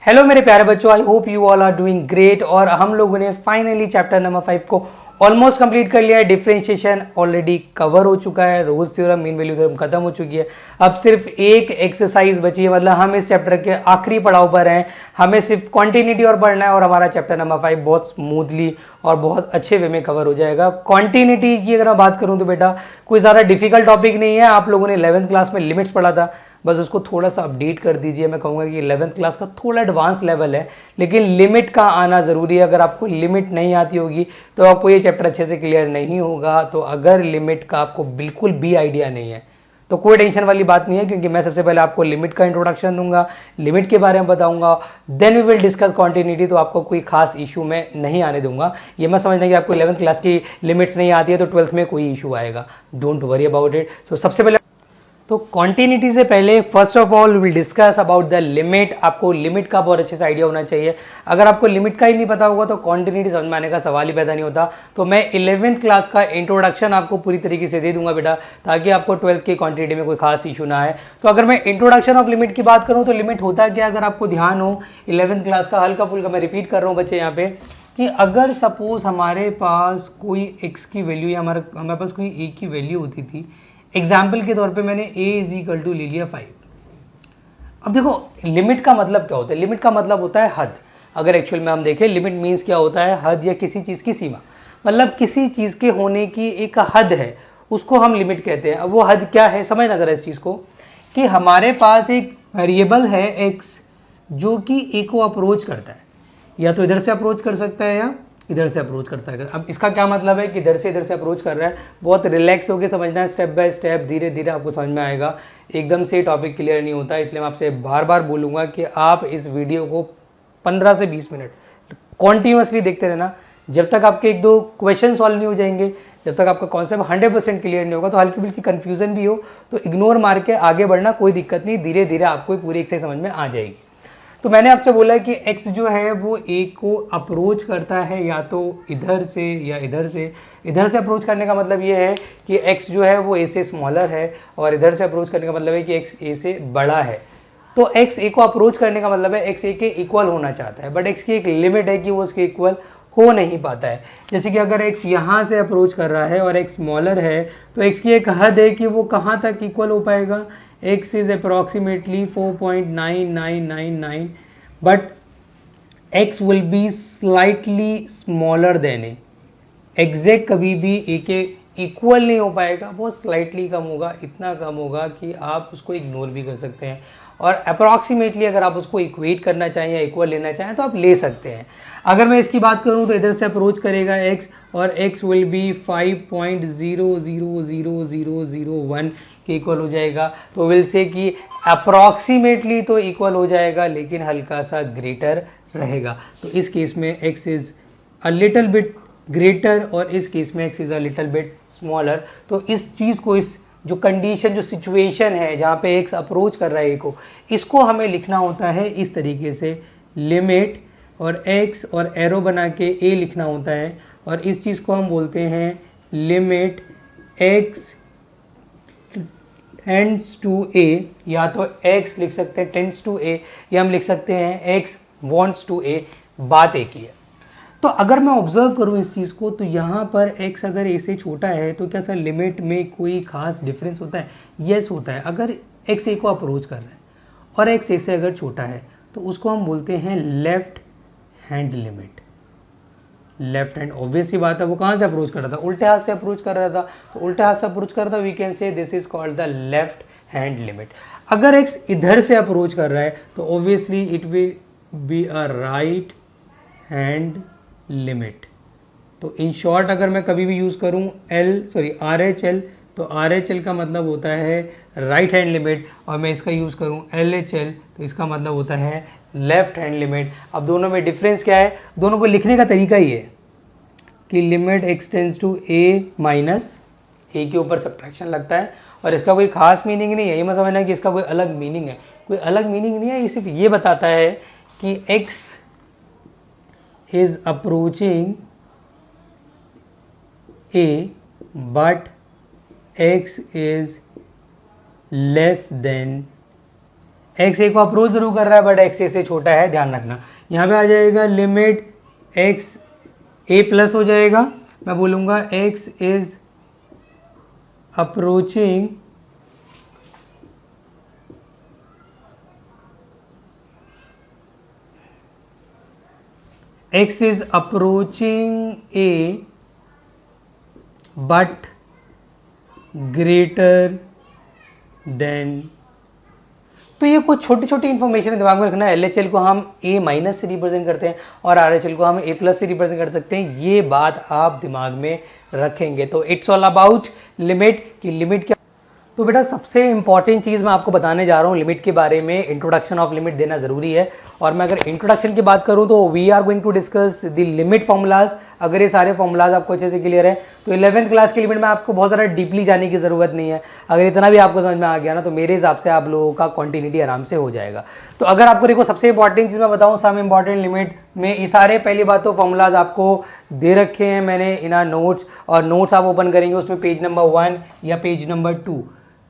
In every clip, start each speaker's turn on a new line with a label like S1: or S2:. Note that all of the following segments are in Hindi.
S1: हेलो मेरे प्यारे बच्चों, I hope you all are doing great. और हम लोगों ने फाइनली चैप्टर नंबर 5 को ऑलमोस्ट कंप्लीट कर लिया है। डिफरेंशिएशन ऑलरेडी कवर हो चुका है, Rolle's theorem, mean value theorem खत्म हो चुकी है। अब सिर्फ एक एक्सरसाइज बची है, मतलब हम इस चैप्टर के आखिरी पड़ाव पर हैं। हमें सिर्फ कॉन्टिन्यूटी और पढ़ना है और हमारा चैप्टर नंबर 5 बहुत स्मूथली और बहुत अच्छे वे में कवर हो जाएगा। कॉन्टिन्यूटी की अगर मैं बात करूं तो बेटा कोई ज़्यादा डिफिकल्ट टॉपिक नहीं है। आप लोगों ने 11th क्लास में लिमिट्स पढ़ा था, बस उसको थोड़ा सा अपडेट कर दीजिए। मैं कहूँगा कि 11th क्लास का थोड़ा एडवांस लेवल है, लेकिन लिमिट का आना ज़रूरी है। अगर आपको लिमिट नहीं आती होगी तो आपको ये चैप्टर अच्छे से क्लियर नहीं होगा। तो अगर लिमिट का आपको बिल्कुल भी आइडिया नहीं है तो कोई टेंशन वाली बात नहीं है, क्योंकि मैं सबसे पहले आपको लिमिट का इंट्रोडक्शन दूंगा, लिमिट के बारे में बताऊंगा, then we will discuss continuity. तो आपको कोई खास इशू मैं नहीं आने दूंगा। ये मत समझना कि आपको 11th क्लास की लिमिट्स नहीं आती है तो 12th में कोई इशू आएगा। Don't worry about it. So सबसे पहले तो कॉन्टिन्यूटी से पहले first of all will discuss about the limit. आपको लिमिट का बहुत अच्छे से आइडिया होना चाहिए। अगर आपको लिमिट का ही नहीं पता होगा तो कॉन्टिन्यूटी समझ में आने का सवाल ही पैदा नहीं होता। तो मैं 11th क्लास का इंट्रोडक्शन आपको पूरी तरीके से दे दूंगा बेटा, ताकि आपको 12th की कॉन्टिन्यूटी में कोई खास इशू ना आए। तो अगर मैं इंट्रोडक्शन ऑफ लिमिट की बात करूँ तो लिमिट होता है क्या, अगर आपको ध्यान हो 11th क्लास का हल्का फुल्का मैं रिपीट कर रहा हूँ बच्चे यहाँ पे, कि अगर सपोज हमारे पास कोई x की वैल्यू या हमारे पास कोई a की वैल्यू होती थी। एग्जाम्पल के तौर पे मैंने a इज इक्वल टू ले लिया 5। अब देखो लिमिट का मतलब क्या होता है, लिमिट का मतलब होता है हद। अगर एक्चुअल में हम देखें लिमिट मीन्स क्या होता है, हद या किसी चीज़ की सीमा, मतलब किसी चीज़ के होने की एक हद है, उसको हम लिमिट कहते हैं। अब वो हद क्या है समझना जरा इस चीज़ को, कि हमारे पास एक वेरिएबल है x जो कि a को अप्रोच करता है, या तो इधर से अप्रोच कर सकता है या इधर से अप्रोच कर सकता है। अब इसका क्या मतलब है कि इधर से अप्रोच कर रहा है। बहुत रिलैक्स होकर समझना है, स्टेप बाय स्टेप, धीरे धीरे आपको समझ में आएगा। एकदम से टॉपिक क्लियर नहीं होता, इसलिए मैं आपसे बार बार बोलूँगा कि आप इस वीडियो को 15 से 20 मिनट कॉन्टीन्यूसली देखते रहना। जब तक आपके एक दो क्वेश्चन सॉल्व नहीं हो जाएंगे, जब तक आपका कॉन्सेप्ट 100% क्लियर नहीं होगा, तो हल्की फुल्की कन्फ्यूजन भी हो तो इग्नोर मार के आगे बढ़ना, कोई दिक्कत नहीं। धीरे धीरे आपको पूरी एक से समझ में आ जाएगी। तो मैंने आपसे बोला कि x जो है वो a को अप्रोच करता है, या तो इधर से या इधर से। इधर से अप्रोच करने का मतलब ये है कि x जो है वो a से स्मॉलर है, और इधर से अप्रोच करने का मतलब है कि x a से बड़ा है। तो x a को अप्रोच करने का मतलब है x a के इक्वल होना चाहता है, बट x की एक लिमिट है कि वो उसके इक्वल हो नहीं पाता है। जैसे कि अगर x यहाँ से अप्रोच कर रहा है और x स्मॉलर है, तो x की एक हद है कि वो कहाँ तक इक्वल हो पाएगा। x is approximately 4.9999, but x will be slightly smaller than a। Exact कभी भी a के इक्वल नहीं हो पाएगा, बहुत स्लाइटली कम होगा, इतना कम होगा कि आप उसको इग्नोर भी कर सकते हैं। और अप्रॉक्सीमेटली अगर आप उसको इक्वेट करना चाहें या इक्वल लेना चाहें तो आप ले सकते हैं। अगर मैं इसकी बात करूं तो इधर से अप्रोच करेगा x, और x विल बी 5.000001 के इक्वल हो जाएगा। तो विल से कि अप्रॉक्सीमेटली तो इक्वल हो जाएगा, लेकिन हल्का सा ग्रेटर रहेगा। तो इस केस में x is a little bit greater और इस केस में x is a little bit smaller. तो इस चीज़ को, इस जो कंडीशन, जो सिचुएशन है जहाँ पे x अप्रोच कर रहा है a को, इसको हमें लिखना होता है इस तरीके से, लिमिट और x और एरो बना के a लिखना होता है। और इस चीज़ को हम बोलते हैं limit x tends to a, या तो x लिख सकते हैं टेंड्स टू a, या हम लिख सकते हैं x वांट्स टू a। बात एक ही है। तो अगर मैं ऑब्जर्व करूं इस चीज़ को, तो यहाँ पर x अगर a से छोटा है तो क्या सर लिमिट में कोई खास डिफरेंस होता है? यस होता है। अगर x a को अप्रोच कर रहा है और x a से अगर छोटा है तो उसको हम बोलते हैं left hand limit. Left hand, obvious सी बात है, वो कहाँ से अप्रोच कर रहा था? उल्टे हाथ से अप्रोच कर रहा था। तो उल्टे हाथ से अप्रोच कर रहा था, we can say this is called the left hand limit. अगर x इधर से अप्रोच कर रहा है तो obviously it will be a right hand limit. तो इन शॉर्ट अगर मैं कभी भी यूज़ करूं RHL, तो RHL का मतलब होता है राइट हैंड लिमिट, और मैं इसका यूज़ करूं LHL तो इसका मतलब होता है लेफ्ट हैंड लिमिट। अब दोनों में डिफरेंस क्या है? दोनों को लिखने का तरीका ही है कि limit x tends to a minus a के ऊपर सब्ट्रैक्शन लगता है, और इसका कोई खास मीनिंग नहीं है। ये मत समझना कि इसका कोई अलग मीनिंग है, कोई अलग मीनिंग नहीं है। ये सिर्फ ये बताता है कि x is approaching a but x is less than x a को अप्रोच जरूर कर रहा है बट एक्स ए से छोटा है, ध्यान रखना। यहाँ पे आ जाएगा लिमिट एक्स ए प्लस हो जाएगा, मैं बोलूँगा x is approaching x is approaching a but greater than। तो ये कुछ छोटी छोटी इन्फॉर्मेशन दिमाग में रखना है। LHL को हम a माइनस से रिप्रेजेंट करते हैं और RHL को हम a प्लस से रिप्रेजेंट कर सकते हैं, ये बात आप दिमाग में रखेंगे। तो इट्स ऑल अबाउट लिमिट की लिमिट क्या। तो बेटा सबसे इंपॉर्टेंट चीज़ मैं आपको बताने जा रहा हूँ लिमिट के बारे में, इंट्रोडक्शन ऑफ लिमिट देना ज़रूरी है। और मैं अगर इंट्रोडक्शन की बात करूँ तो we are going to discuss the limit formulas. अगर ये सारे फॉर्मूलाज आपको अच्छे से क्लियर है तो 11th क्लास की लिमिट में आपको बहुत ज़्यादा डीपली जाने की ज़रूरत नहीं है। अगर इतना भी आपको समझ में आ गया ना तो मेरे हिसाब से आप लोगों का कॉन्टिन्यूटी आराम से हो जाएगा। तो अगर आपको देखो सबसे इंपॉर्टेंट चीज़ मैं बताऊँ, सम इंपॉर्टेंट लिमिट में ये सारे, पहली बात तो फॉर्मूलाज आपको दे रखे हैं मैंने इन आर नोट्स, और नोट्स आप ओपन करेंगे उसमें पेज नंबर 1 या पेज नंबर 2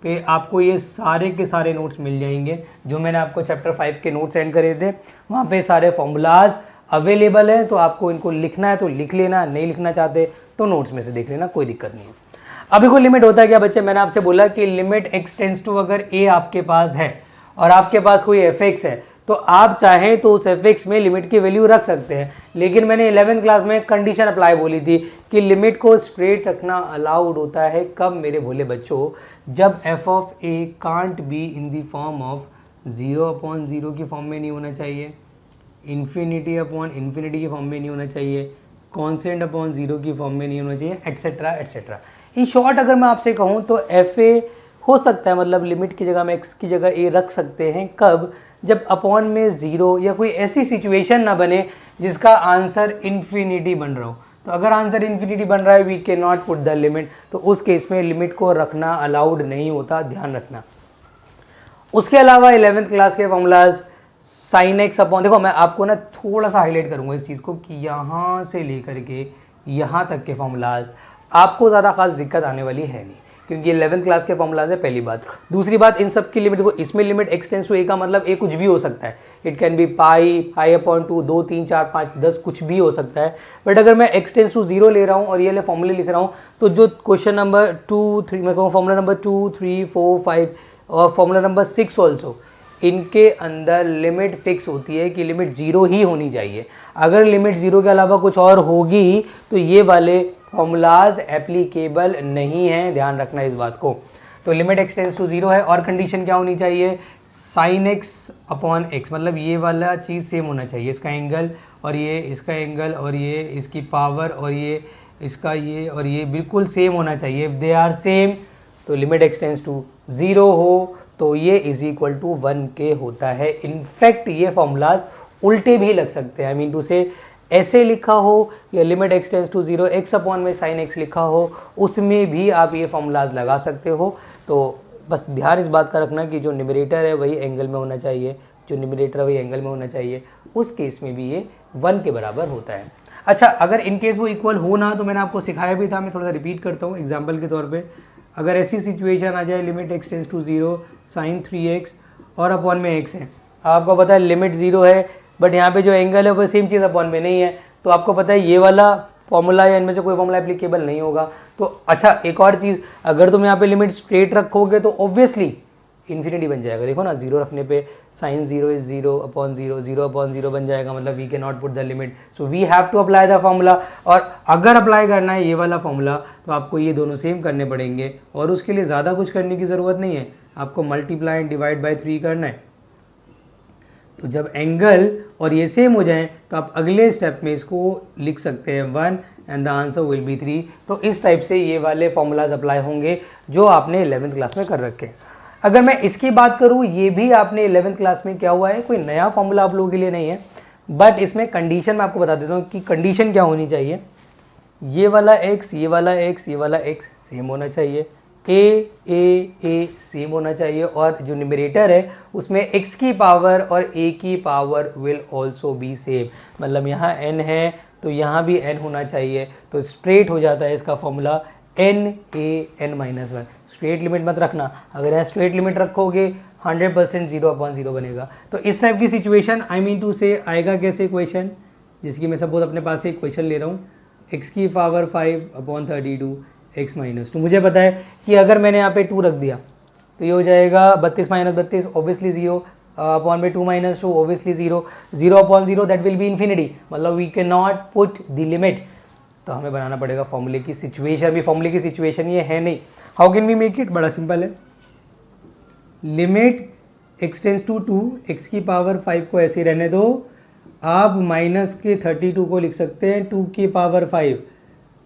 S1: पे आपको ये सारे के सारे नोट्स मिल जाएंगे जो मैंने आपको चैप्टर 5 के नोट्स सेंड करे थे। वहाँ पे सारे फॉर्मूलाज अवेलेबल हैं, तो आपको इनको लिखना है तो लिख लेना, नहीं लिखना चाहते तो नोट्स में से देख लेना, कोई दिक्कत नहीं है। अभी कोई लिमिट होता है क्या बच्चे, मैंने आपसे बोला कि लिमिट एक्स टेंस टू, अगर ए आपके पास है और आपके पास कोई एफ एक्स है तो आप चाहें तो उस एफ एक्स में लिमिट की वैल्यू रख सकते हैं। लेकिन मैंने 11th क्लास में कंडीशन अप्लाई बोली थी कि लिमिट को स्ट्रेट रखना अलाउड होता है कब मेरे भोले बच्चों, जब F of A can't be in the form of 0/0 की फॉर्म में नहीं होना चाहिए, इन्फिनिटी अपॉन इन्फिनिटी की फॉर्म में नहीं होना चाहिए, कॉन्स्टेंट अपॉन 0 की फॉर्म में नहीं होना चाहिए, एट्सेट्रा एट्सेट्रा। इन शॉर्ट अगर मैं आपसे कहूँ तो एफ ए हो सकता है, मतलब लिमिट की जगह में एक्स की जगह ए रख सकते हैं, कब, जब अपॉन में 0 या कोई ऐसी सिचुएशन ना बने जिसका आंसर इन्फिनिटी बन रहा हो। तो अगर आंसर इन्फिनिटी बन रहा है we can not put the limit, तो उस केस में लिमिट को रखना अलाउड नहीं होता, ध्यान रखना। उसके अलावा 11th क्लास के फॉर्मूलाज साइन एक्स अपॉन, देखो मैं आपको ना थोड़ा सा हाईलाइट करूंगा इस चीज़ को कि यहाँ से लेकर के यहाँ तक के फॉर्मूलाज आपको ज़्यादा खास दिक्कत आने वाली है नहीं, क्योंकि 11th क्लास के फॉर्मूलाज है, पहली बात। दूसरी बात, इन सब की लिमिट देखो, इसमें लिमिट एक्स टेंस टू ए का मतलब ए कुछ भी हो सकता है, it can be pi upon 2, 2, 3, 4, 5, 10 कुछ भी हो सकता है। बट अगर मैं एक्स टेंस टू 0 ले रहा हूँ और ये ले फॉर्मूले लिख रहा हूँ तो जो क्वेश्चन नंबर 2, 3 मैं कहूँ फॉर्मूला नंबर 2, 3, 4, 5 और फॉर्मूला नंबर 6 ऑल्सो, इनके अंदर लिमिट फिक्स होती है कि लिमिट 0 ही होनी चाहिए। अगर लिमिट 0 के अलावा कुछ और होगी तो ये वाले फॉर्मूलाज एप्लीकेबल नहीं है, ध्यान रखना इस बात को। तो लिमिट एक्स टेंस टू 0 है और कंडीशन क्या होनी चाहिए, साइन एक्स अपॉन एक्स, मतलब ये वाला चीज़ सेम होना चाहिए, इसका एंगल और ये इसका एंगल और ये इसकी पावर और ये इसका ये और ये बिल्कुल सेम होना चाहिए। इफ़ दे आर सेम तो लिमिट एक्स टेंस टू 0 हो तो ये इज इक्वल टू 1 के होता है। इनफैक्ट ये फॉर्मूलाज उल्टे भी लग सकते हैं, आई मीन टू से ऐसे लिखा हो या limit X tends to 0 X upon में साइन एक्स लिखा हो, उसमें भी आप ये फॉर्मूलाज लगा सकते हो। तो बस ध्यान इस बात का रखना कि जो न्यूमरेटर है वही एंगल में होना चाहिए, जो न्यूमरेटर है वही एंगल में होना चाहिए, उस केस में भी ये 1 के बराबर होता है। अच्छा, अगर इन केस वो इक्वल हो ना तो मैंने आपको सिखाया भी था, मैं थोड़ा सा रिपीट करता हूँ एग्जाम्पल के तौर पर। अगर ऐसी सिचुएशन आ जाए limit X tends to 0 sine 3x और अपॉन में x है, आपको पता है लिमिट 0 है बट यहाँ पे जो एंगल है वो सेम चीज़ अपॉन में नहीं है, तो आपको पता है ये वाला फॉर्मूला या इनमें से कोई फॉर्मूला एप्लीकेबल नहीं होगा। तो अच्छा, एक और चीज़, अगर तुम यहाँ पे लिमिट स्ट्रेट रखोगे तो ऑब्वियसली इन्फिनिटी बन जाएगा। देखो ना, 0 रखने पे साइन 0 इज 0 अपॉन 0, 0 अपॉन 0 बन जाएगा, मतलब we can not put the limit, so we have to apply the formula. और अगर अप्लाई करना है ये वाला फॉर्मूला तो आपको ये दोनों सेम करने पड़ेंगे और उसके लिए ज़्यादा कुछ करने की ज़रूरत नहीं है, आपको मल्टीप्लाई एंड डिवाइड बाई 3 करना है। तो जब एंगल और ये सेम हो जाएं तो आप अगले स्टेप में इसको लिख सकते हैं 1 and the answer will be 3। तो इस टाइप से ये वाले फॉर्मूलाज अप्लाई होंगे जो आपने 11th क्लास में कर रखे। अगर मैं इसकी बात करूँ, ये भी आपने 11th क्लास में क्या हुआ है, कोई नया फॉर्मूला आप लोगों के लिए नहीं है, बट इसमें कंडीशन मैं आपको बता देता हूँ कि कंडीशन क्या होनी चाहिए। ये वाला x, ये वाला x, ये वाला x सेम होना चाहिए, a सेम होना चाहिए, और जो न्यूमरेटर है उसमें x की पावर और a की power will also be same, मतलब यहाँ n है तो यहाँ भी n होना चाहिए। तो स्ट्रेट हो जाता है इसका formula n a n-1। Straight limit मत रखना, अगर यहाँ स्ट्रेट लिमिट रखोगे 100% 0/0 बनेगा। तो इस टाइप की सिचुएशन आई मीन टू से आएगा कैसे क्वेश्चन, जिसकी मैं सपोज अपने पास से एक क्वेश्चन ले रहा हूँ, x⁵ x-2 मुझे पता है कि अगर मैंने यहाँ पे 2 रख दिया तो ये हो जाएगा 32 - 32 ऑब्वियसली 0 अपॉन में 2 - 2 obviously 0 0/0 that will be infinity, मतलब we can not put the limit. तो हमें बनाना पड़ेगा फॉर्मूले की सिचुएशन, अभी फॉर्मूले की सिचुएशन ये है नहीं। How can we make it, बड़ा सिंपल है, लिमिट x⁵2 x⁵ को ऐसे रहने दो, आप माइनस के 32 को लिख सकते हैं 2⁵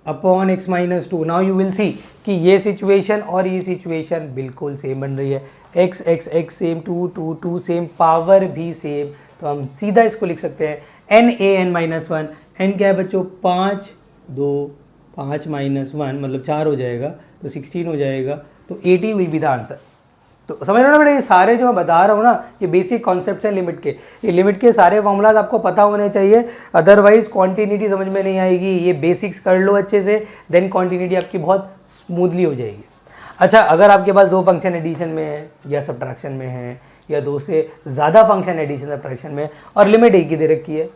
S1: upon x-2। Now you will see कि ये सिचुएशन और ये सिचुएशन बिल्कुल सेम बन रही है, x सेम, 2 सेम, पावर भी सेम। तो हम सीधा इसको लिख सकते हैं n(a(n-1), n क्या है बच्चों 5, 2 5 - 1 मतलब 4 हो जाएगा, तो 16 हो जाएगा। तो 80 विल बी द आंसर। तो समझ रहे हो ना बेटा, ये सारे जो मैं बता रहा हूँ ना, ये बेसिक कॉन्सेप्ट्स हैं लिमिट के। ये लिमिट के सारे फॉर्मूलाज आपको पता होने चाहिए, अदरवाइज कॉन्टिन्यूटी समझ में नहीं आएगी। ये बेसिक्स कर लो अच्छे से, देन कॉन्टिन्यूटी आपकी बहुत स्मूथली हो जाएगी। अच्छा, अगर आपके पास 2 फंक्शन एडिशन में है या सब्ट्रैक्शन में है, या 2 से ज़्यादा फंक्शन एडिशन सब्ट्रैक्शन में, और लिमिट एक ही दे रखी है,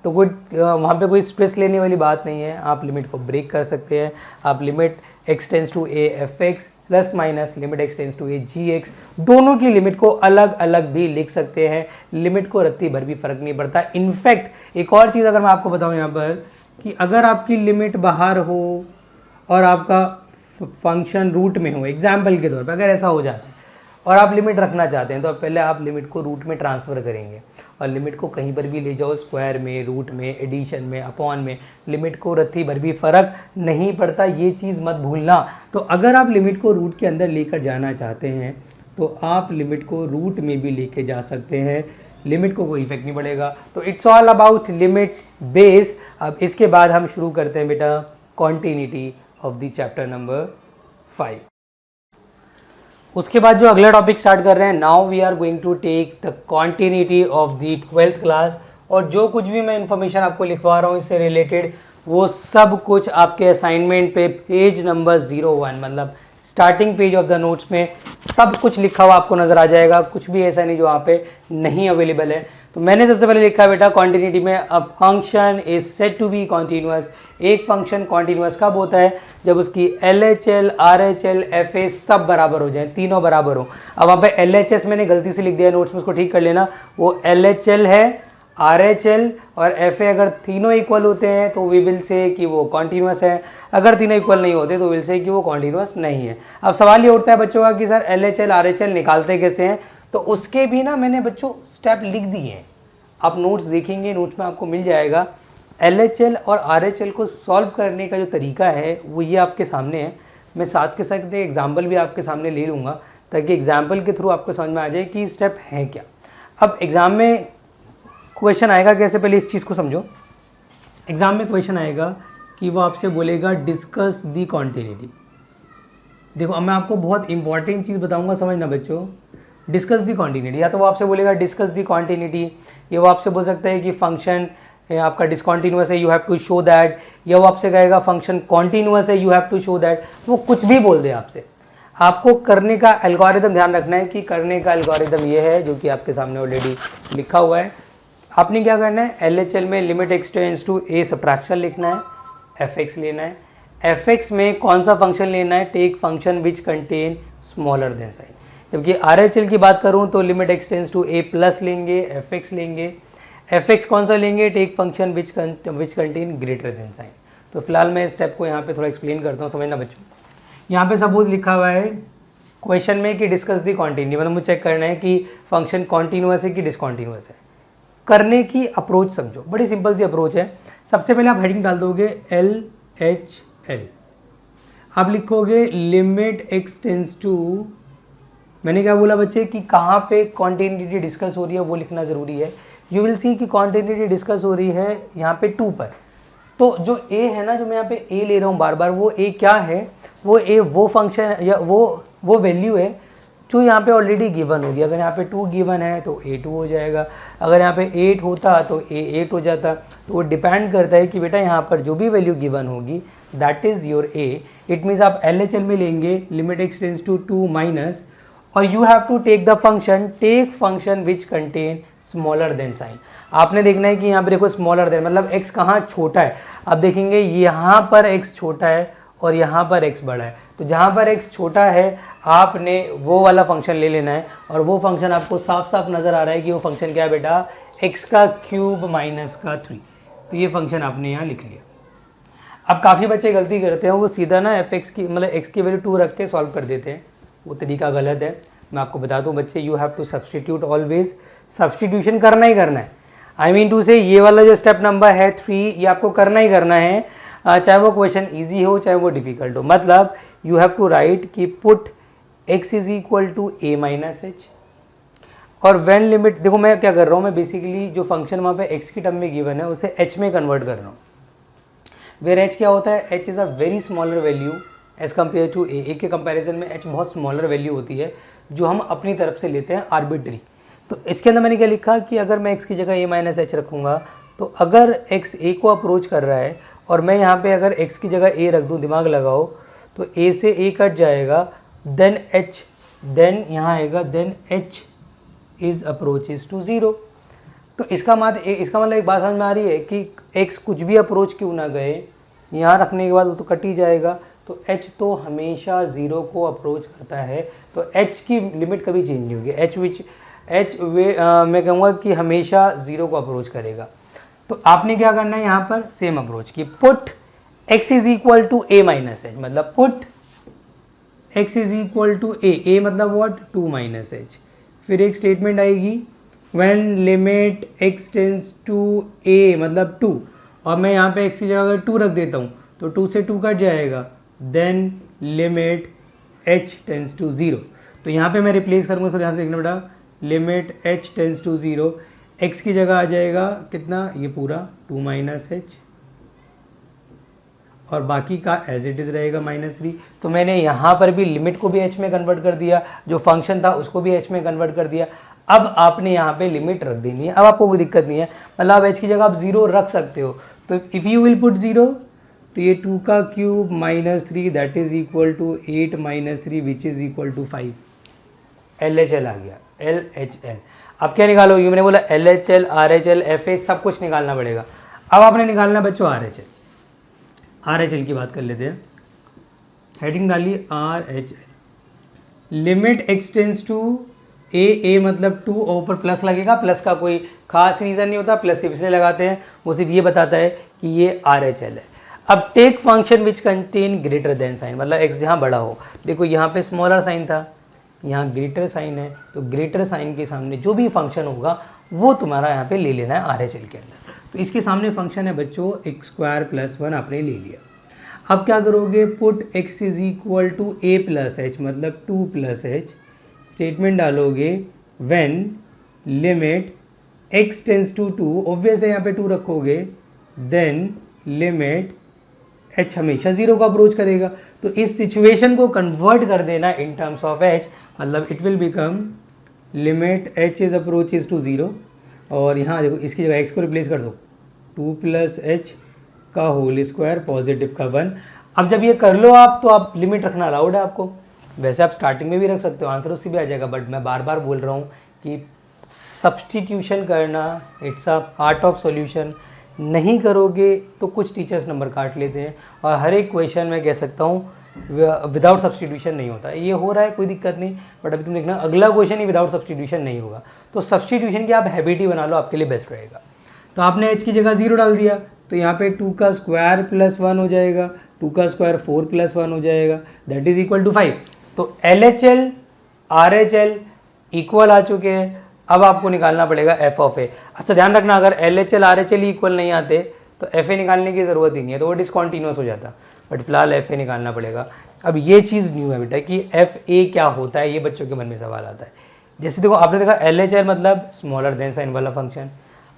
S1: तो कोई वहाँ पे कोई स्ट्रेस लेने वाली बात नहीं है। आप लिमिट को ब्रेक कर सकते हैं। आप limit x⁵a f(x) plus minus limit x⁵a g(x), दोनों की लिमिट को अलग अलग भी लिख सकते हैं। लिमिट को रत्ती भर भी फर्क नहीं पड़ता। इनफैक्ट एक और चीज़ अगर मैं आपको बताऊं यहाँ पर, कि अगर आपकी लिमिट बाहर हो और आपका फंक्शन रूट में हो, एग्जाम्पल के तौर पर अगर ऐसा हो जाता है और आप लिमिट रखना चाहते हैं, तो पहले आप लिमिट को रूट में ट्रांसफ़र करेंगे, और लिमिट को कहीं पर भी ले जाओ, स्क्वायर में, रूट में, एडिशन में, अपॉन में, लिमिट को रत्ती भर भी फ़र्क नहीं पड़ता, ये चीज़ मत भूलना। तो अगर आप लिमिट को रूट के अंदर लेकर जाना चाहते हैं तो आप लिमिट को रूट में भी लेके जा सकते हैं, लिमिट को कोई इफेक्ट नहीं पड़ेगा। तो it's all about limit base. अब इसके बाद हम शुरू करते हैं बेटा continuity of the chapter number 5। उसके बाद जो अगला टॉपिक स्टार्ट कर रहे हैं, now we are going to take the continuity of the 12th class. और जो कुछ भी मैं इन्फॉर्मेशन आपको लिखवा रहा हूँ इससे रिलेटेड, वो सब कुछ आपके असाइनमेंट पे पेज नंबर 01 मतलब starting page of the notes में सब कुछ लिखा हुआ आपको नजर आ जाएगा। कुछ भी ऐसा नहीं जो वहाँ पे नहीं अवेलेबल है। तो मैंने सबसे पहले लिखा है बेटा कॉन्टिन्यूटी में, a function is said to be continuous. एक फंक्शन कॉन्टिन्यूअस कब होता है, जब उसकी LHL, RHL, FA सब बराबर हो जाए, तीनों बराबर हो। अब वहाँ पे LHS मैंने गलती से लिख दिया नोट्स में, उसको ठीक कर लेना। वो LHL है, RHL और FA अगर तीनों इक्वल होते हैं तो वी विल से कि वो कॉन्टिन्यूअस है, अगर तीनों इक्वल नहीं होते तो विल से कि वो कॉन्टिन्यूअस नहीं है। अब सवाल ये उठता है बच्चों का कि सर LHL, RHL निकालते कैसे हैं, तो उसके भी ना मैंने बच्चों स्टेप लिख दिए हैं। आप नोट्स देखेंगे, नोट्स में आपको मिल जाएगा। LHL और RHL को सॉल्व करने का जो तरीका है वो ये आपके सामने है। मैं साथ के साथ एग्जाम्पल भी आपके सामने ले लूँगा ताकि एग्जाम्पल के थ्रू आपको समझ में आ जाए कि स्टेप है क्या। अब एग्ज़ाम में क्वेश्चन आएगा कैसे, पहले इस चीज़ को समझो। एग्ज़ाम में क्वेश्चन आएगा कि वो आपसे बोलेगा डिस्कस दी कॉन्टिन्यूटी। देखो अब मैं आपको बहुत इंपॉर्टेंट चीज़ बताऊंगा, समझना बच्चों। डिस्कस दी कॉन्टिन्यूटी, या तो वो आपसे बोलेगा डिस्कस दी कॉन्टिन्यूटी, या वो आपसे बोल सकता है कि फंक्शन आपका डिसकॉन्टिन्यूअस है, you have to show that, या वो आपसे कहेगा फंक्शन कॉन्टिन्यूअस है, you have to show that. वो कुछ भी बोल दे आपसे, आपको करने का एल्गोरिदम ध्यान रखना है कि करने का एल्गोरिदम ये है जो कि आपके सामने ऑलरेडी लिखा हुआ है। आपने क्या करना है, LHL में लिमिट x⁵a सब्ट्रैक्शन लिखना है, fx लेना है। fx में कौन सा फंक्शन लेना है, take function which contain smaller than sign. जबकि RHL की बात करूं तो लिमिट x⁵a प्लस लेंगे, fx लेंगे। fx कौन सा लेंगे, take function which contain greater than sign. तो फिलहाल मैं इस स्टेप को यहाँ पे थोड़ा एक्सप्लेन करता हूँ, समझना बच्चों। यहाँ पे सपोज लिखा हुआ है क्वेश्चन में कि डिस्कस दी कॉन्टिन्यूटी, मतलब मुझे चेक करना है कि फंक्शन कॉन्टिन्यूअस है कि डिसकॉन्टिन्यूअस है। करने की अप्रोच समझो, बड़ी सिंपल सी अप्रोच है। सबसे पहले आप हेडिंग डाल दोगे LHL, आप लिखोगे लिमिट x⁵, मैंने क्या बोला बच्चे कि कहाँ पे कॉन्टिन्यूटी डिस्कस हो रही है वो लिखना ज़रूरी है। यू विल सी कि कॉन्टिन्यूटी डिस्कस हो रही है यहाँ पे 2 पर। तो जो a है ना, जो मैं यहाँ पे a ले रहा हूँ बार बार, वो a क्या है, वो a वो फंक्शन या वो वैल्यू है जो यहाँ पे ऑलरेडी गिवन होगी। अगर यहाँ पे 2 गिवन है तो a 2 हो जाएगा, अगर यहाँ पे 8 होता तो a 8 हो जाता। तो वो डिपेंड करता है कि बेटा यहाँ पर जो भी वैल्यू गिवन होगी that is your a। It means आप LHL में लेंगे लिमिट x⁵2 माइनस, और you have to take the function, take function which contain smaller than sign. आपने देखना है कि यहाँ पे देखो स्मॉलर देन मतलब x कहाँ छोटा है। आप देखेंगे यहाँ पर x छोटा है और यहाँ पर x बड़ा है, तो जहाँ पर x छोटा है आपने वो वाला फंक्शन ले लेना है। और वो फंक्शन आपको साफ साफ नज़र आ रहा है कि वो फंक्शन क्या है बेटा, x का क्यूब माइनस का 3। तो ये फंक्शन आपने यहाँ लिख लिया। अब काफ़ी बच्चे गलती करते हैं, वो सीधा ना fx की मतलब x की वैल्यू 2 रख के सॉल्व कर देते हैं, वो तरीका गलत है। मैं आपको बता दूं बच्चे, you have to substitute always, substitution करना ही करना है। आई मीन टू से ये वाला जो स्टेप नंबर है 3 ये आपको करना ही करना है, चाहे वो क्वेश्चन इजी हो चाहे वो डिफिकल्ट हो। मतलब यू हैव टू राइट कि put x is equal to a minus H, और व्हेन लिमिट, देखो मैं क्या कर रहा हूँ, मैं बेसिकली जो फंक्शन वहाँ पे x की टर्म में गिवन है उसे h में कन्वर्ट कर रहा हूँ। वेयर h क्या होता है, h is a very smaller value as compare to a के कंपैरिजन में h बहुत स्मॉलर वैल्यू होती है जो हम अपनी तरफ से लेते हैं आर्बिट्री। तो इसके अंदर मैंने क्या लिखा कि अगर मैं x की जगह a माइनस एच रखूँगा, तो अगर x a को अप्रोच कर रहा है और मैं यहाँ पे अगर x की जगह a रख दूँ, दिमाग लगाओ, तो a से a कट जाएगा, देन h, देन यहाँ आएगा then h is approaches to 0। तो इसका मतलब एक बात समझ में आ रही है कि x कुछ भी अप्रोच क्यों ना गए, यहाँ रखने के बाद वो तो कट ही जाएगा। तो h तो हमेशा 0 को अप्रोच करता है, तो h की लिमिट कभी चेंज नहीं होगी। मैं कहूँगा कि हमेशा 0 को अप्रोच करेगा। तो आपने क्या करना है यहाँ पर, सेम अप्रोच की put x is equal to a minus h, मतलब put x is equal to a मतलब व्हाट, 2 माइनस एच। फिर एक स्टेटमेंट आएगी when limit x tends to a मतलब 2, और मैं यहाँ पे x की जगह अगर 2 रख देता हूँ तो 2 से 2 कट जाएगा, then limit h tends to 0। तो यहाँ पे मैं रिप्लेस करूँगा, तो ध्यान से देखना बेटा, limit h tends to 0, x की जगह आ जाएगा कितना, ये पूरा 2 माइनस एच, और बाकी का एज इट इज़ रहेगा -3। तो मैंने यहाँ पर भी लिमिट को भी h में कन्वर्ट कर दिया, जो फंक्शन था उसको भी h में कन्वर्ट कर दिया। अब आपने यहाँ पे लिमिट रख देनी है, अब आपको कोई दिक्कत नहीं है, मतलब h की जगह आप 0 रख सकते हो। तो इफ़ यू विल पुट 0, तो ये 2 का cube -3 that is equal to 8 - 3 which is equal to 5। LHL आ गया, LHL। अब क्या निकालोगे, मैंने बोला LHL, RHL, FH सब कुछ निकालना पड़ेगा। अब आपने निकालना है बच्चों RHL। RHL की बात कर लेते हैं, हेडिंग डालिए RHL। Limit x tends to a मतलब 2, और ऊपर प्लस लगेगा, प्लस का कोई खास रीज़न नहीं होता, प्लस सिर्फ इसलिए लगाते हैं, वो सिर्फ ये बताता है कि ये RHL है। अब take function which contain greater than sign, मतलब x जहाँ बड़ा हो, देखो यहाँ पे स्मॉलर साइन था, यहाँ ग्रेटर साइन है, तो ग्रेटर साइन के सामने जो भी फंक्शन होगा वो तुम्हारा यहाँ पे ले लेना है RHL के अंदर। तो इसके सामने फंक्शन है बच्चों x² + 1 आपने ले लिया। अब क्या करोगे, put x is equal to a plus H मतलब 2 प्लस एच, स्टेटमेंट डालोगे when limit x tends to 2, obvious है यहाँ पे 2 रखोगे, देन लिमिट h हमेशा 0 को अप्रोच करेगा। तो इस सिचुएशन को कन्वर्ट कर देना इन टर्म्स ऑफ h, मतलब it will become limit h is approaches to 0, और यहाँ देखो इसकी जगह x को रिप्लेस कर दो, 2 प्लस एच का होल स्क्वायर पॉजिटिव का 1। अब जब ये कर लो आप, तो आप लिमिट रखना अलाउड है आपको, वैसे आप स्टार्टिंग में भी रख सकते हो, आंसर उससे भी आ जाएगा, बट मैं बार बार बोल रहा हूँ कि सब्सटीट्यूशन करना it's a part of solution. नहीं करोगे तो कुछ टीचर्स नंबर काट लेते हैं, और हर एक क्वेश्चन में कह सकता हूँ विदाउट सब्सटीट्यूशन नहीं होता। ये हो रहा है कोई दिक्कत नहीं, बट अभी तुम देखना अगला क्वेश्चन ही विदाउट सब्सटीट्यूशन नहीं होगा। तो सब्सटीट्यूशन की आप हैबिट ही बना लो, आपके लिए बेस्ट रहेगा। तो आपने h की जगह 0 डाल दिया, तो यहाँ पे 2 का स्क्वायर प्लस 1 हो जाएगा, 2 का स्क्वायर 4 + 1 हो जाएगा, दैट इज इक्वल टू 5। तो LHL RHL इक्वल आ चुके हैं। अब आपको निकालना पड़ेगा f ऑफ a। अच्छा ध्यान रखना, अगर LHL RHL इक्वल नहीं आते तो FA निकालने की ज़रूरत ही नहीं है, तो वो डिसकॉन्टीन्यूअस हो जाता, बट फिलहाल FA निकालना पड़ेगा। अब ये चीज़ न्यू है बेटा कि FA क्या होता है, ये बच्चों के मन में सवाल आता है। जैसे देखो आपने देखा LHL मतलब स्मॉलर देन साइन वाला फंक्शन,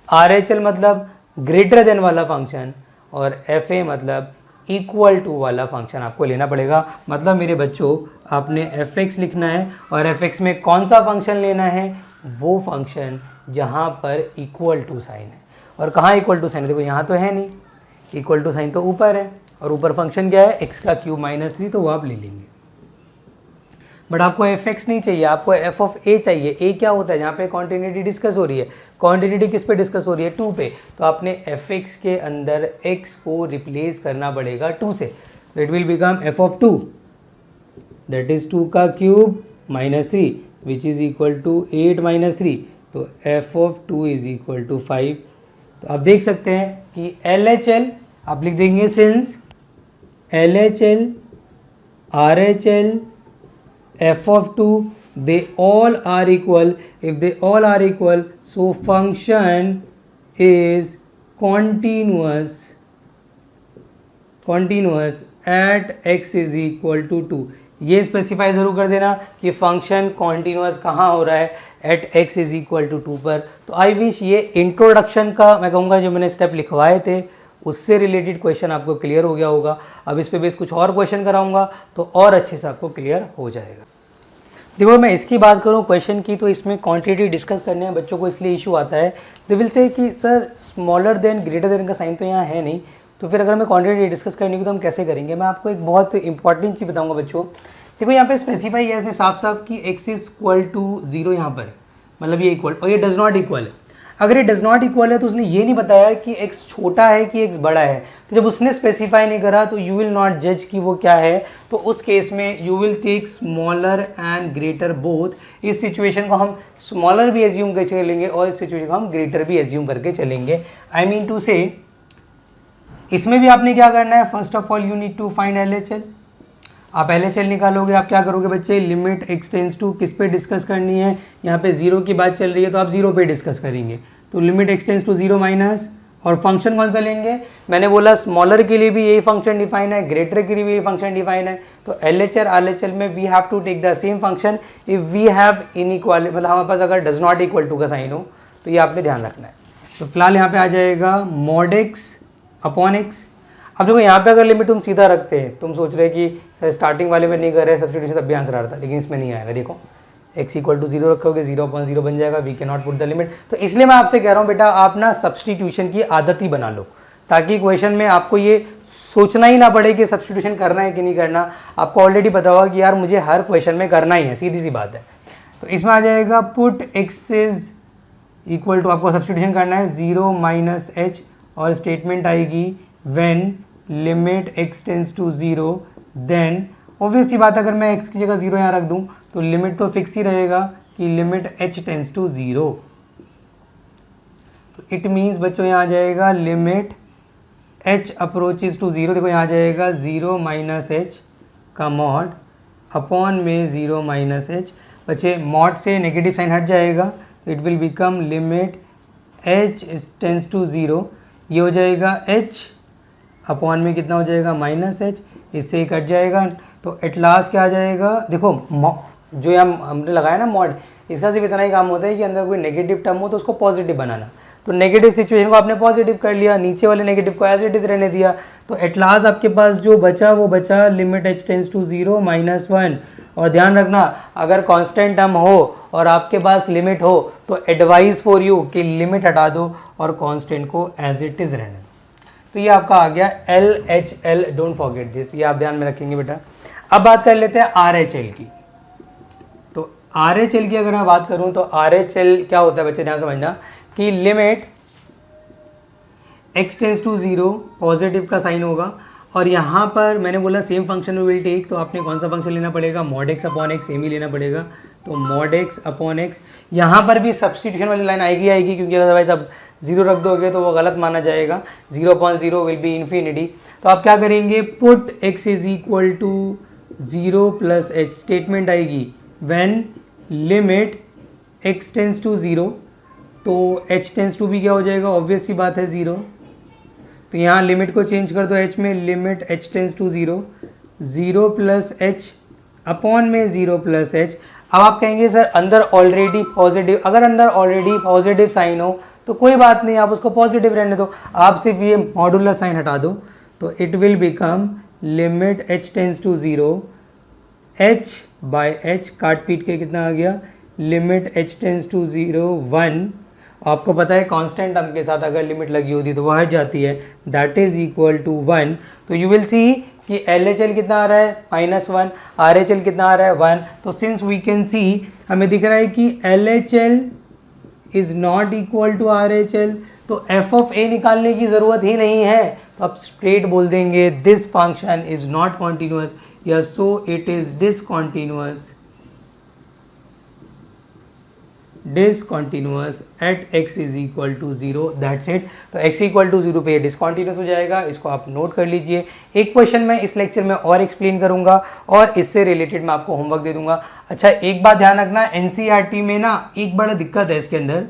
S1: RHL मतलब ग्रेटर देन वाला फंक्शन, और FA मतलब इक्वल टू वाला फंक्शन आपको लेना पड़ेगा। मतलब मेरे बच्चों आपने fx लिखना है, और fx में कौन सा फंक्शन लेना है, वो फंक्शन जहाँ पर इक्वल टू साइन है। और कहाँ इक्वल टू साइन है, देखो यहाँ तो है नहीं, इक्वल टू साइन तो ऊपर है, और ऊपर फंक्शन क्या है x का क्यूब -3, तो वो आप ले लेंगे। बट आपको एफ एक्स नहीं चाहिए, आपको एफ ऑफ ए चाहिए। ए क्या होता है, जहाँ पे कॉन्टिन्यूटी डिस्कस हो रही है, कॉन्टिन्यूटी किस पे डिस्कस हो रही है, 2 पे, तो आपने एफ एक्स के अंदर एक्स को रिप्लेस करना पड़ेगा 2 से, तो it will become F of 2 that is 2 का cube minus 3 which is equal to 8 minus 3, तो F of 2 is equal to 5। तो आप देख सकते हैं कि एल एच एल आप लिख देंगे since L H L R H L f of 2 they all are equal. If they all are equal, so function is continuous at x is equal to 2. ये स्पेसिफाई ज़रूर कर देना कि फंक्शन कॉन्टीन्यूअस कहाँ हो रहा है, at x is equal to 2 पर। तो आई विश ये इंट्रोडक्शन का मैं कहूँगा जो मैंने स्टेप लिखवाए थे उससे रिलेटेड क्वेश्चन आपको क्लियर हो गया होगा। अब इस पे बेस कुछ और क्वेश्चन कराऊंगा तो और अच्छे से आपको क्लियर हो जाएगा। देखो मैं इसकी बात करूं क्वेश्चन की, तो इसमें क्वांटिटी डिस्कस करने में बच्चों को इसलिए इशू आता है, दे विल से कि sir smaller than greater then का साइन तो यहाँ है नहीं, तो फिर अगर हमें क्वांटिटी डिस्कस करनी होगी तो हम कैसे करेंगे। मैं आपको एक बहुत इंपॉर्टेंट चीज़ बताऊँगा बच्चों। देखो यहाँ पे स्पेसिफाई है इसने साफ साफ कि एक्स इज इक्वल टू 0 यहाँ पर, मतलब ये इक्वल, और ये डज नॉट इक्वल है। अगर ये डज नॉट इक्वल है तो उसने ये नहीं बताया कि x छोटा है कि x बड़ा है, तो जब उसने स्पेसिफाई नहीं करा तो यू विल नॉट जज कि वो क्या है, तो उस केस में you will take smaller and greater both. इस सिचुएशन को हम स्मॉलर भी एज्यूम करके चलेंगे और इस सिचुएशन को हम ग्रेटर भी एज्यूम करके चलेंगे। आई मीन टू से इसमें भी आपने क्या करना है, first of all you need to find L H L. आप एल एच एल निकालोगे, आप क्या करोगे बच्चे, लिमिट एक्स टेंस टू किस पे डिस्कस करनी है, यहाँ पे 0 की बात चल रही है तो आप 0 पे डिस्कस करेंगे, तो limit X tends to 0 minus, और फंक्शन कौन सा लेंगे, मैंने बोला स्मॉलर के लिए भी यही फंक्शन डिफाइन है, ग्रेटर के लिए भी यही फंक्शन डिफाइन है, तो L H L R H L में we have to take the same function if we have inequality, मतलब हमारे पास अगर डज नॉट इक्वल टू का साइन हो, तो ये आपने ध्यान रखना है। तो फिलहाल यहाँ पे आ जाएगा मॉड एक्स अपॉन एक्स। अब देखो यहाँ पे अगर लिमिट तुम सीधा रखते हैं, तुम सोच रहे कि सर स्टार्टिंग वाले में नहीं कर रहे सब्स्टिट्यूशन तब भी आंसर आ रहा था, लेकिन इसमें नहीं आएगा। देखो x इक्वल टू 0 रखोगे 0/0 बन जाएगा, we can not put the limit. तो इसलिए मैं आपसे कह रहा हूँ बेटा आप ना सब्स्टिट्यूशन की आदत ही बना लो, ताकि क्वेश्चन में आपको ये सोचना ही ना पड़े कि सब्स्टिट्यूशन करना है कि नहीं करना। आपको ऑलरेडी पता होगा कि यार मुझे हर क्वेश्चन में करना ही है, सीधी सी बात है। तो इसमें आ जाएगा put x is equal to, आपको सब्स्टिट्यूशन करना है 0 माइनस h, और स्टेटमेंट आएगी when limit x tends to 0 then, obvious सी बात अगर मैं x की जगह 0 यहाँ रख दूँ तो लिमिट तो फिक्स ही रहेगा कि लिमिट h टेंस टू 0। तो इट मीन्स बच्चों यहाँ आ जाएगा लिमिट h अप्रोचेज टू 0, देखो यहाँ आ जाएगा 0 माइनस h का मॉड अपॉन में 0 माइनस h, बच्चे मॉड से नेगेटिव साइन हट जाएगा, it will become limit h tends to 0, ये हो जाएगा h अपॉन में कितना हो जाएगा माइनस h, इससे ही कट जाएगा। तो एट लास्ट क्या आ जाएगा, देखो जो यहाँ हमने लगाया ना मॉड, इसका सिर्फ इतना ही काम होता है कि अंदर कोई नेगेटिव टर्म हो तो उसको पॉजिटिव बनाना। तो नेगेटिव सिचुएशन को आपने पॉजिटिव कर लिया, नीचे वाले नेगेटिव को एज इट इज रहने दिया, तो एट लास्ट आपके पास जो बचा वो बचा limit h tends to 0 minus 1। और ध्यान रखना अगर कांस्टेंट टर्म हो और आपके पास लिमिट हो तो एडवाइस फॉर यू कि लिमिट हटा दो और कांस्टेंट को एज इट इज रहने दो। तो ये आपका आ गया LHL, डोंट फॉरगेट दिस, ये आप ध्यान में रखेंगे बेटा। अब बात कर लेते हैं RHL की। तो RHL की अगर मैं बात करूं तो RHL क्या होता है बच्चे, ध्यान समझना कि limit x tends to 0 positive का साइन होगा, और यहाँ पर मैंने बोला सेम फंक्शन विल टेक, तो आपने कौन सा फंक्शन लेना पड़ेगा, mod x upon x, same ही लेना पड़ेगा। तो मॉड x अपॉन एक्स, यहाँ पर भी सब्स्टिट्यूशन वाली लाइन आएगी क्योंकि अदरवाइज अब 0 रख दोगे तो वो गलत माना जाएगा, 0/0 विल बी इन्फिनिटी। तो आप क्या करेंगे, put x is equal to 0 plus h, statement आएगी when limit x tends to 0, तो h टेंस टू भी क्या हो जाएगा, ऑब्वियस सी बात है 0, तो यहाँ लिमिट को चेंज कर दो h में, limit h tends to 0, 0 plus h upon में 0 प्लस h। अब आप कहेंगे सर अंदर ऑलरेडी पॉजिटिव, अगर अंदर ऑलरेडी पॉजिटिव साइन हो तो कोई बात नहीं, आप उसको पॉजिटिव रहने दो, आप सिर्फ ये मॉडुलर साइन हटा दो, तो it will become limit h tends to 0, h by h काट पीट के कितना आ गया, लिमिट h टेंस टू 0 1। आपको पता है कांस्टेंट टर्म के साथ अगर लिमिट लगी होती तो वो हट जाती है, दैट इज इक्वल टू 1। तो यू विल सी कि LHL कितना आ रहा है -1, RHL कितना आ रहा है 1। तो सिंस वी कैन सी हमें दिख रहा है कि LHL is not equal to RHL, तो f ऑफ a निकालने की ज़रूरत ही नहीं है, तो आप स्ट्रेट बोल देंगे this function is not continuous या so it is discontinuous at x is equal to 0, that's it. तो x इक्वल टू 0 पे ये डिसकॉन्टिन्यूस हो जाएगा, इसको आप नोट कर लीजिए। एक क्वेश्चन मैं इस लेक्चर में और एक्सप्लेन करूंगा और इससे रिलेटेड मैं आपको होमवर्क दे दूंगा। अच्छा, एक बात ध्यान रखना, NCERT में ना एक बड़ा दिक्कत है इसके अंदर,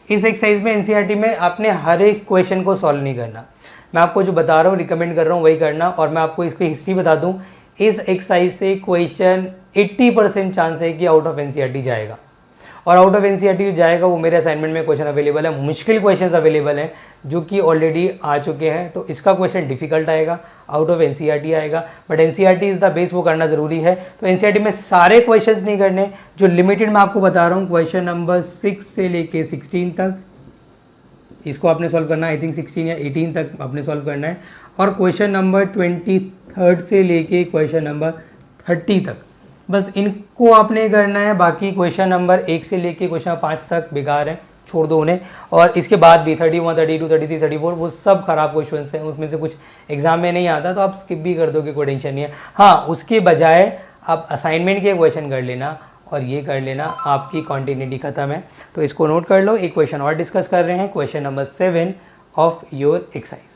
S1: इस एक्सरसाइज में NCERT में आपने हर एक क्वेश्चन को सॉल्व नहीं करना। मैं आपको जो बता रहा हूँ रिकमेंड कर रहा हूँ वही करना। और मैं आपको इसकी हिस्ट्री बता दूँ, इस एक्सरसाइज से क्वेश्चन 80% चांस है कि आउट ऑफ NCERT जाएगा, और आउट ऑफ NCERT जाएगा वो मेरे असाइनमेंट में क्वेश्चन अवेलेबल है, मुश्किल क्वेश्चंस अवेलेबल हैं जो कि ऑलरेडी आ चुके हैं। तो इसका क्वेश्चन डिफिकल्ट आएगा, आउट ऑफ NCERT आएगा, but NCERT is the base, वो करना ज़रूरी है। तो NCERT में सारे क्वेश्चंस नहीं करने, जो लिमिटेड मैं आपको बता रहा हूँ, क्वेश्चन नंबर 6 से लेके 16 तक इसको आपने सॉल्व करना है। आई थिंक 16 या 18 तक आपने सॉल्व करना है, और क्वेश्चन नंबर 23 से लेके क्वेश्चन नंबर 30 तक बस इनको आपने करना है। बाकी क्वेश्चन नंबर 1 से लेके क्वेश्चन 5 तक बेकार है, छोड़ दो उन्हें। और इसके बाद भी 31, 32, 33, 34 वो सब खराब क्वेश्चन हैं, उसमें से कुछ एग्जाम में नहीं आता तो आप स्किप भी कर दोगे, कोई टेंशन नहीं है। हाँ, उसके बजाय आप असाइनमेंट के क्वेश्चन कर लेना और ये कर लेना, आपकी कॉन्टिन्यूटी खत्म है। तो इसको नोट कर लो। एक क्वेश्चन और डिस्कस कर रहे हैं, question number 7 of your exercise.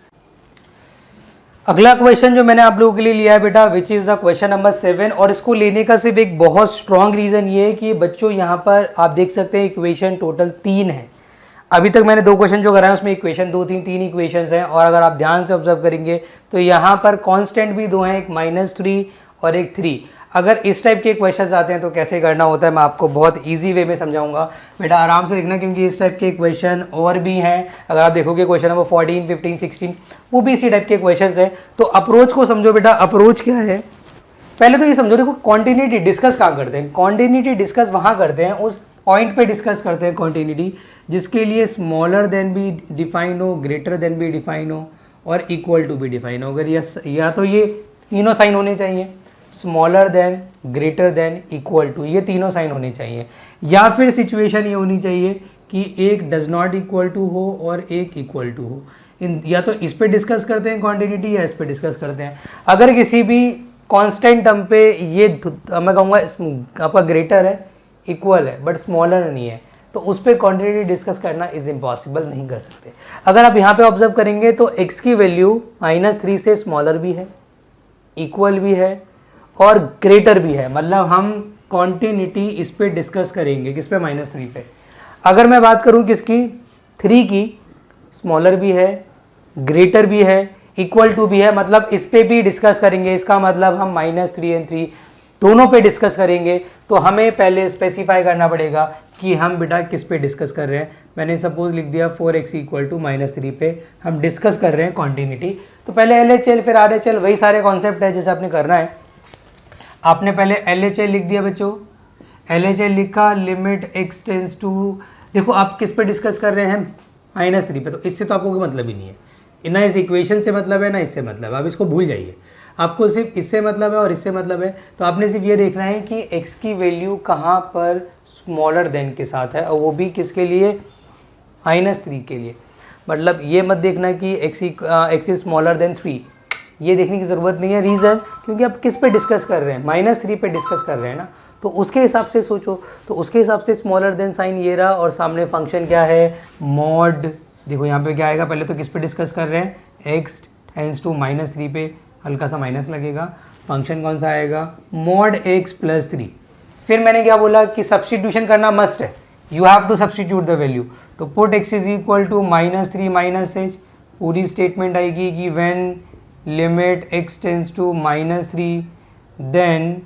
S1: अगला क्वेश्चन जो मैंने आप लोगों के लिए लिया है बेटा, which is the question number 7, और इसको लेने का सिर्फ एक बहुत स्ट्रॉन्ग रीज़न ये है कि बच्चों यहाँ पर आप देख सकते हैं इक्वेशन टोटल 3 है। अभी तक मैंने 2 क्वेश्चन जो कराए उसमें इक्वेशन 2 थी, 3 इक्वेशंस हैं, और अगर आप ध्यान से ऑब्जर्व करेंगे तो यहाँ पर कांस्टेंट भी 2 हैं, एक -3 और एक 3। अगर इस टाइप के क्वेश्चंस आते हैं तो कैसे करना होता है मैं आपको बहुत इजी वे में समझाऊंगा, बेटा आराम से देखना, क्योंकि इस टाइप के क्वेश्चन और भी हैं। अगर आप देखोगे क्वेश्चन नंबर 14, 15, 16 वो भी इसी टाइप के क्वेश्चंस हैं। तो अप्रोच को समझो बेटा, अप्रोच क्या है पहले तो ये समझो। देखो कॉन्टिन्यूटी डिस्कस कहाँ करते हैं, कॉन्टिन्यूटी डिस्कस वहाँ करते हैं, उस पॉइंट पे डिस्कस करते हैं कॉन्टिन्यूटी जिसके लिए स्मॉलर देन भी डिफाइन हो, ग्रेटर देन भी डिफाइन हो और इक्वल टू भी डिफाइन हो। अगर या तो ये तीनों साइन होने चाहिए, smaller than, greater than, equal to, ये तीनों साइन होने चाहिए। या फिर सिचुएशन ये होनी चाहिए कि एक डज नॉट इक्वल टू हो और एक इक्वल टू हो। या तो इस पे डिस्कस करते हैं क्वांटिटी या इस पे डिस्कस करते हैं। अगर किसी भी कांस्टेंट टर्म पे ये मैं कहूँगा आपका ग्रेटर है, इक्वल है, बट स्मॉलर नहीं है, तो उस पर क्वांटिटी डिस्कस करना इज इम्पॉसिबल, नहीं कर सकते। अगर आप यहाँ पे ऑब्जर्व करेंगे तो x की वैल्यू -3 से स्मॉलर भी है, इक्वल भी है और ग्रेटर भी है, मतलब हम कॉन्टिन्यूटी इस पे डिस्कस करेंगे, किस पे, -3 पे। अगर मैं बात करूं किसकी, 3 की, स्मॉलर भी है, ग्रेटर भी है, इक्वल टू भी है, मतलब इस पे भी डिस्कस करेंगे। इसका मतलब हम -3 और 3 दोनों पे डिस्कस करेंगे। तो हमें पहले स्पेसिफाई करना पड़ेगा कि हम बेटा किस पे डिस्कस कर रहे हैं। मैंने सपोज लिख दिया 4x = -3 पे हम डिस्कस कर रहे हैं कॉन्टिन्यूटी। तो पहले LHL फिर RHL, वही सारे कॉन्सेप्ट है जैसे आपने करना है। आपने पहले LHL लिख दिया बच्चों, LHL लिखा, लिमिट x टेंस टू, देखो आप किस पे डिस्कस कर रहे हैं, -3 पे, तो इससे तो आपको कोई मतलब ही नहीं है, ना इस इक्वेशन से मतलब है ना इससे मतलब है, आप इसको भूल जाइए। आपको सिर्फ इससे मतलब है और इससे मतलब है। तो आपने सिर्फ ये देखना है कि x की वैल्यू कहाँ पर स्मॉलर देन के साथ है, और वो भी किसके लिए, -3 के लिए। मतलब ये मत देखना कि x इज स्मॉलर देन 3, ये देखने की ज़रूरत नहीं है। रीज़न क्योंकि आप किस पे डिस्कस कर रहे हैं, -3 पे डिस्कस कर रहे हैं ना, तो उसके हिसाब से सोचो। तो उसके हिसाब से स्मॉलर देन साइन ये रहा, और सामने फंक्शन क्या है, मॉड। देखो यहाँ पे क्या आएगा, पहले तो किस पे डिस्कस कर रहे हैं, x टेंस टू -3 पे, हल्का सा माइनस लगेगा, फंक्शन कौन सा आएगा, मॉड x + 3। फिर मैंने क्या बोला कि सब्सटीट्यूशन करना मस्ट है, you have to substitute the value. तो पुट x = -3 -h, पूरी स्टेटमेंट आएगी कि when limit x tends to -3 then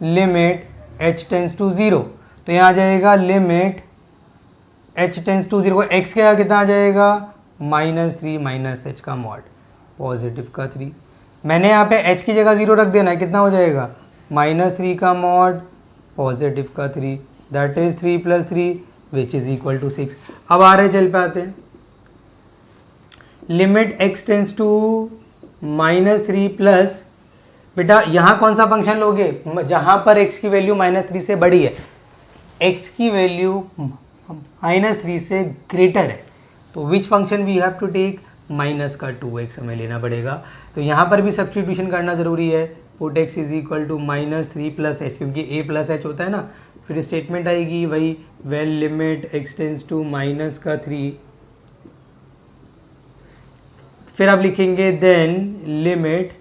S1: limit h tends to 0। तो यहाँ आ जाएगा लिमिट h टेंस टू 0 को x का कितना आ जाएगा, -3 -h का मॉड, पॉजिटिव का 3। मैंने यहाँ पे h की जगह 0 रख देना है, कितना हो जाएगा, -3 का मॉड, पॉजिटिव का 3, that is 3 + 3 which is equal to 6। अब RHL पे आते हैं, limit x tends to -3 plus, बेटा यहाँ कौन सा फंक्शन लोगे जहाँ पर x की वैल्यू -3 से बड़ी है, x की वैल्यू -3 से ग्रेटर है, तो which function we have to take, minus का 2x हमें लेना पड़ेगा। तो यहाँ पर भी सब्स्टिट्यूशन करना ज़रूरी है, put x is equal to -3 plus h, क्योंकि a प्लस एच होता है ना। फिर स्टेटमेंट आएगी वही, well limit x tends to -3, फिर आप लिखेंगे then limit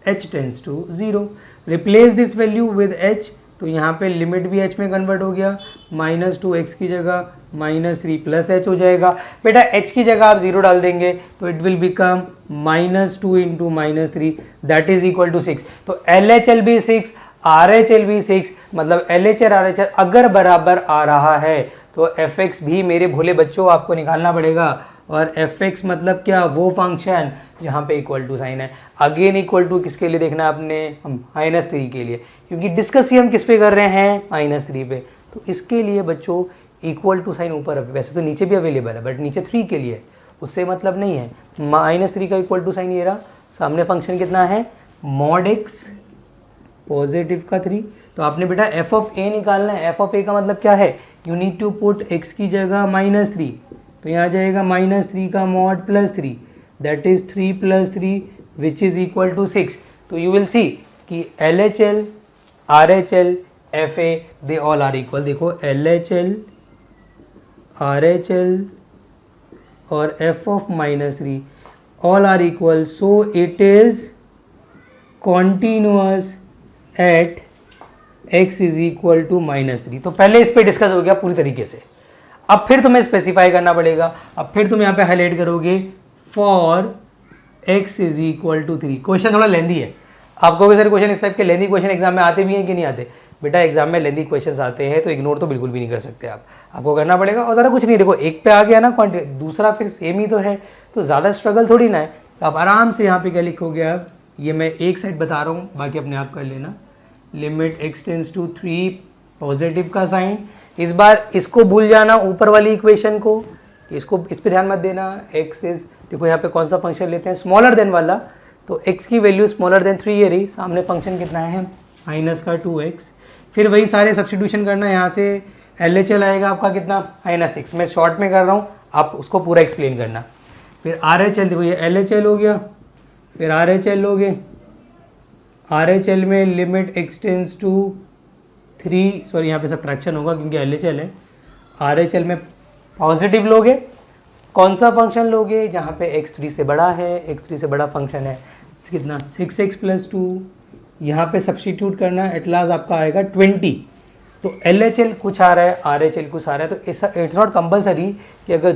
S1: h tends to 0, replace this value with h, तो यहाँ पे लिमिट भी h में कन्वर्ट हो गया, -2x की जगह -3 प्लस h हो जाएगा। बेटा h की जगह आप 0 डाल देंगे तो it will become -2 into -3 that is equal to 6। तो LHL भी 6, RHL भी 6, मतलब LHL RHL अगर बराबर आ रहा है तो fx भी मेरे भोले बच्चों आपको निकालना पड़ेगा। और fx मतलब क्या, वो फंक्शन जहाँ पे इक्वल टू साइन है। अगेन इक्वल टू किसके लिए देखना है आपने, -3 के लिए, क्योंकि डिस्कस ही हम किस पे कर रहे हैं, -3 पे। तो इसके लिए बच्चों इक्वल टू साइन ऊपर, वैसे तो नीचे भी अवेलेबल है बट नीचे 3 के लिए, उससे मतलब नहीं है। -3 का इक्वल टू साइन ये रहा, सामने फंक्शन कितना है, mod x पॉजिटिव का 3। तो आपने बेटा f ऑफ a निकालना है। f ऑफ a का मतलब क्या है, you need to put x की जगह -3, तो यहाँ जाएगा -3 का mod +3 that is 3 + 3 which is equal to 6। तो यू विल सी कि LHL RHL FA they all are equal. देखो LHL RHL और f of -3 all are equal, so it is continuous at x is equal to -3। तो पहले इस पे डिस्कस हो गया पूरी तरीके से। अब फिर तुम्हें स्पेसिफाई करना पड़ेगा, अब फिर तुम यहाँ पे हाईलाइट करोगे for x is equal to 3। Question थोड़ा लेंदी है, आपको सर क्वेश्चन इस टाइप के लेंदी क्वेश्चन एग्जाम में आते भी हैं कि नहीं आते, बेटा एग्जाम में लेंदी क्वेश्चन आते हैं तो इग्नोर तो बिल्कुल भी नहीं कर सकते आप, आपको करना पड़ेगा। और ज़रा कुछ नहीं, देखो एक पे आ गया ना क्वांटिटी, दूसरा फिर सेम ही तो है, तो ज़्यादा स्ट्रगल थोड़ी ना है। तो आप आराम से यहाँ पे क्या लिखोगे, अब ये मैं एक साइड बता रहा हूँ, बाकी अपने आप कर लेना। Limit x tends to 3 positive का साइन, इस बार इसको भूल जाना, ऊपर वाली इक्वेशन को, इसको इस पे ध्यान मत देना। x इज, देखो यहाँ पे कौन सा फंक्शन लेते हैं, स्मॉलर देन वाला, तो x की वैल्यू स्मॉलर देन 3 ये रही, सामने फंक्शन कितना है -2x। फिर वही सारे सब्स्टिट्यूशन करना, यहाँ से LHL आएगा आपका कितना -6, मैं शॉर्ट में कर रहा हूँ, आप उसको पूरा एक्सप्लेन करना। फिर RHL, देखो ये LHL हो गया, फिर RHL लोगे, RHL में limit x tends to 3, sorry यहाँ पे सब्ट्रैक्शन होगा क्योंकि LHL है, RHL में पॉजिटिव लोगे, कौन सा फंक्शन लोगे जहाँ पे x 3 से बड़ा है, x 3 से बड़ा फंक्शन है कितना 6x + 2, यहाँ पे सब्स्टिट्यूट करना, एट लास्ट आपका आएगा 20। तो LHL कुछ आ रहा है, RHL कुछ आ रहा है, तो इट्स नॉट कंपलसरी कि अगर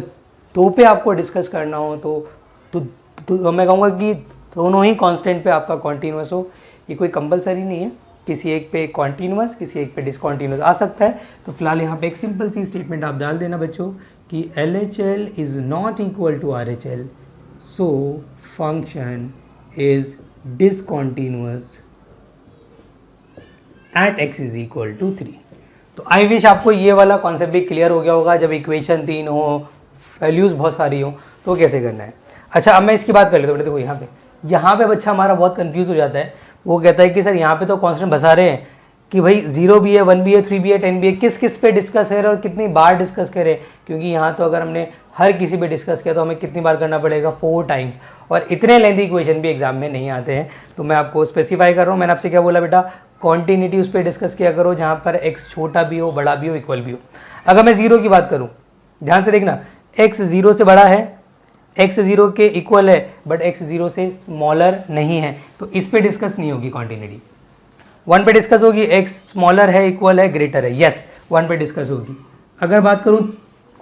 S1: दो पे आपको डिस्कस करना हो तो मैं कहूँगा कि दोनों ही कांस्टेंट पे आपका कॉन्टीन्यूअस हो, ये कोई कंपलसरी नहीं है, किसी एक पे कॉन्टीन्यूअस किसी एक पे डिसकॉन्टीन्यूअस आ सकता है। तो फिलहाल यहाँ पे एक सिंपल सी स्टेटमेंट आप डाल देना बच्चों कि LHL is not equal to RHL, so function is discontinuous at x is equal to 3। तो आई विश आपको ये वाला कॉन्सेप्ट भी क्लियर हो गया होगा, जब इक्वेशन 3 हो, वैल्यूज़ बहुत सारी हो, तो कैसे करना है। अच्छा अब मैं इसकी बात कर लेता हूँ। देखो यहाँ पे बच्चा हमारा बहुत कंफ्यूज हो जाता है, वो कहता है कि सर यहाँ पे तो कांस्टेंट बता रहे हैं कि भाई 0 भी है, 1 भी है, 3 भी है, 10 भी है, किस किस पे डिस्कस करें और कितनी बार डिस्कस करें, क्योंकि यहाँ तो अगर हमने हर किसी पे डिस्कस किया तो हमें कितनी बार करना पड़ेगा, 4 टाइम्स, और इतने लेंथी इक्वेशन भी एग्जाम में नहीं आते हैं। तो मैं आपको स्पेसिफाई कर रहा हूँ, मैंने आपसे क्या बोला बेटा, कॉन्टिन्यूटी उस पर डिस्कस किया करो जहाँ पर x छोटा भी हो, बड़ा भी हो, इक्वल भी हो। अगर मैं 0 की बात करूँ, ध्यान से देखना, x 0 से बड़ा है, x 0 के इक्वल है, बट x 0 से स्मॉलर नहीं है, तो इस पे डिस्कस नहीं होगी कॉन्टिन्यूटी। 1 पे डिस्कस होगी, x स्मॉलर है, इक्वल है, ग्रेटर है, यस 1 पे डिस्कस होगी। अगर बात करूँ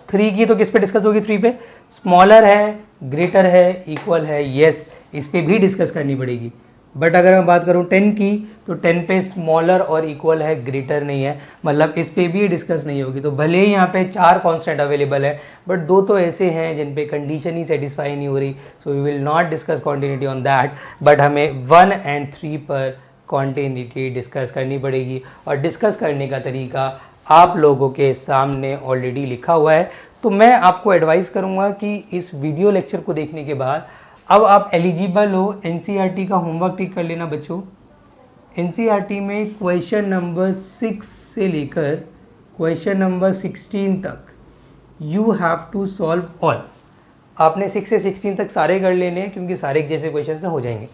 S1: 3 की, तो किस पे डिस्कस होगी, 3 पे, स्मॉलर है, ग्रेटर है, इक्वल है, यस इस पे भी डिस्कस करनी पड़ेगी। बट अगर मैं बात करूँ 10 की, तो 10 पे स्मॉलर और इक्वल है, ग्रेटर नहीं है, मतलब इस पे भी डिस्कस नहीं होगी। तो भले ही यहाँ पे 4 कांस्टेंट अवेलेबल है, बट 2 तो ऐसे हैं जिन पे कंडीशन ही सेटिस्फाई नहीं हो रही, so we will not discuss continuity on that, but हमें 1 और 3 पर कॉन्टिन्यूटी डिस्कस करनी पड़ेगी। और डिस्कस करने का तरीका आप लोगों के सामने ऑलरेडी लिखा हुआ है। तो मैं आपको एडवाइस करूँगा कि इस वीडियो लेक्चर को देखने के बाद अब आप एलिजिबल हो, एनसीईआरटी का होमवर्क टिक कर लेना बच्चों। एनसीईआरटी में क्वेश्चन नंबर 6 से लेकर क्वेश्चन नंबर 16 तक you have to solve all. आपने 6 से 16 तक सारे कर लेने हैं क्योंकि सारे एक जैसे क्वेश्चन से हो जाएंगे।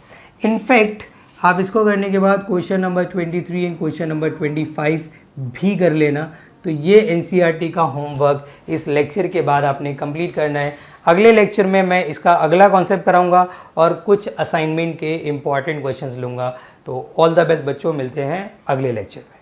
S1: इनफैक्ट आप इसको करने के बाद question number 23 and question number 25 भी कर लेना। तो ये एनसीईआरटी का होमवर्क इस लेक्चर के बाद आपने कंप्लीट करना है। अगले लेक्चर में मैं इसका अगला कॉन्सेप्ट कराऊंगा और कुछ असाइनमेंट के इम्पॉर्टेंट क्वेश्चंस लूँगा। तो ऑल द बेस्ट बच्चों, मिलते हैं अगले लेक्चर में।